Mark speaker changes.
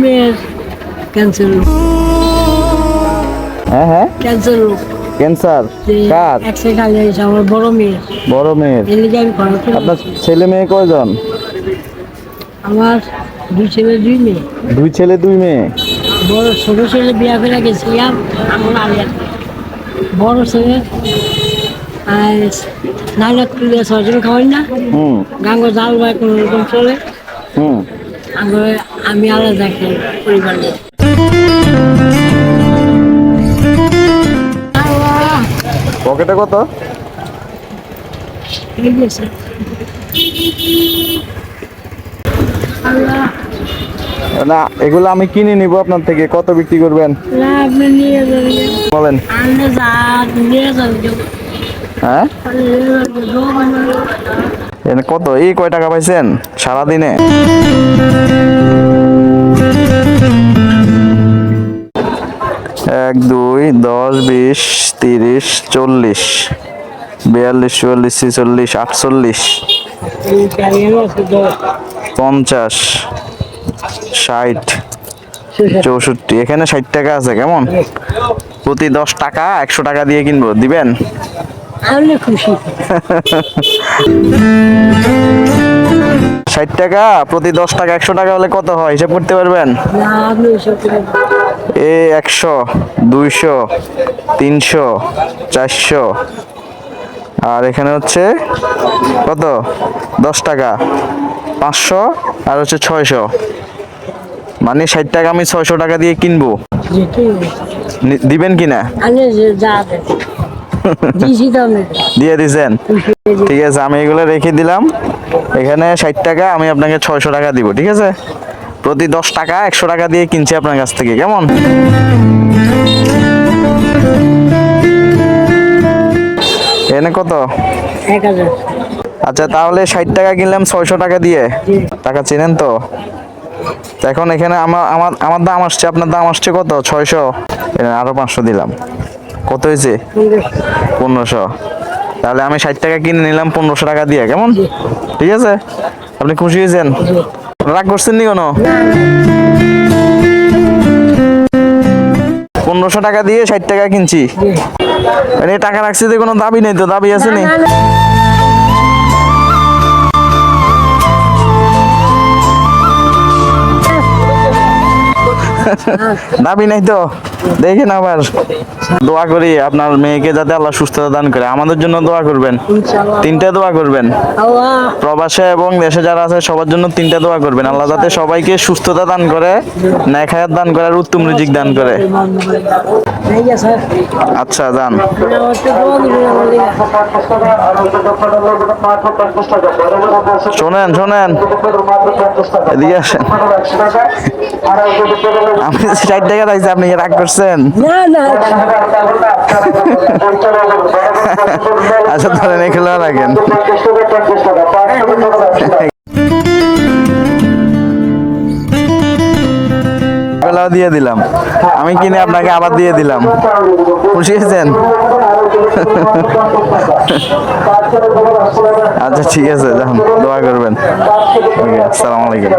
Speaker 1: মেয়ের ক্যান্সার রোগ।
Speaker 2: হ্যাঁ হ্যাঁ,
Speaker 1: ক্যান্সার রোগ।
Speaker 2: ক্যান্সার কার?
Speaker 1: অ্যাক্সিডেন্ট হয়ে গেছে আমার বড় মেয়ের।
Speaker 2: বড় মেয়ের।
Speaker 1: এর লিগে আমি ঘরে চলে
Speaker 2: আপনার
Speaker 1: আসছি।
Speaker 2: ছেলে মেয়ে কয়জন?
Speaker 1: আমার 2 ছেলে 2 মেয়ে।
Speaker 2: 2 ছেলে 2 মেয়ে।
Speaker 1: বড় ছোট ছেলে বিয়া করে গেছিলাম আমার আলিয়া। বড় ছেলে নাইলা তুলে সরজন খাওয়াই না।
Speaker 2: হুম
Speaker 1: গাঙ্গ জাল ভাই কোনো রকম চলে।
Speaker 2: হুম।
Speaker 1: আমি আলাদা খাই পরিবার নিয়ে।
Speaker 2: পকেটে কত?
Speaker 1: এই গেছে। আল্লাহ,
Speaker 2: না, এগুলো আমি কিনে নিব আপনার থেকে, কত বিক্রি করবেন
Speaker 1: না আপনি নিয়ে যাবেন।
Speaker 2: বলেন?
Speaker 1: আনলে যা নিয়ে যাবেন।
Speaker 2: হ্যাঁ, এনে কত, এই কয় টাকা পাইছেন সারাদিনে? এক, দুই, 10, 20, 30, 40, 42, 44, 46, 48, 50, 60, 64। এখানে 60 টাকা আছে। কেমন? প্রতি 10 টাকা 100 টাকা দিয়ে কিনবো, দিবেন?
Speaker 1: আমি খুশি।
Speaker 2: 60 টাকা প্রতি 10 টাকা 100 টাকা হলে কত হয় হিসাব করতে পারবেন?
Speaker 1: না আপনি এসব করেন।
Speaker 2: 100, 200, 300, 400, আর এখানে হচ্ছে কত, 10 টাকা 500, আর হচ্ছে 600। মানে 60 টাকা আমি 600 টাকা দিয়ে কিনবো, দিবেন কিনা?
Speaker 1: আমি যা দিয়েছি তো আমি
Speaker 2: দিয়ে দিছেন? ঠিক আছে, আমি এগুলো রেখে দিলাম। এখানে 60 টাকা, আমি আপনাকে 600 টাকা দিব। ঠিক আছে, প্রতি 10 টাকা 100 টাকা দিয়ে কিনছি আপনার কাছ থেকে। কেমন? এনে কত?
Speaker 1: 1000।
Speaker 2: আচ্ছা, তাহলে 60 টাকা কিনলাম 600 টাকা দিয়ে। টাকা চেনেন তো? তো এখন এখানে আমার দাম আসছে, আপনার দাম আসছে কত? 600। আরো 500 দিলাম, কত হয়েছে? 1500। তাহলে আমি 60 টাকা কিনে নিলাম 1500 টাকা দিয়ে। কেমন? ঠিক আছে, আপনি খুশি হয়েছেন? রাগ করছেন নি কোনো? 1500 টাকা দিয়ে 60 টাকা কিনছি। টাকা রাখছি তো, কোনো দাবি নেই তো? দাবি আছে নি? দাবি নাই তো? দেখেন, আবার দোয়া করি আপনার মেয়েকে যাতে আল্লাহ সুস্থতা দান করে। আমাদের জন্য দোয়া করবেন, 3টা দোয়া করবেন। প্রবাসে এবং দেশে যারা আছে সবার জন্য 3টা দোয়া করবেন। আল্লাহ যাতে সবাইকে সুস্থতা দান করে, নেক হায়াত দান করে, আর উত্তম রিজিক দান করে। আচ্ছা, যান। শোনেন শোনেন, এদিকে আসেন। আমি 60 টাকা চাইছি, আপনি রাগ করছেন?
Speaker 1: না না
Speaker 2: আচ্ছা, ধরেন এগুলো রাখেন। এগুলাও দিয়ে দিলাম, আমি কিনে আপনাকে আবার দিয়ে দিলাম। খুশি হয়েছেন? আচ্ছা, ঠিক আছে, যান, দোয়া করবেন। আসসালামু আলাইকুম।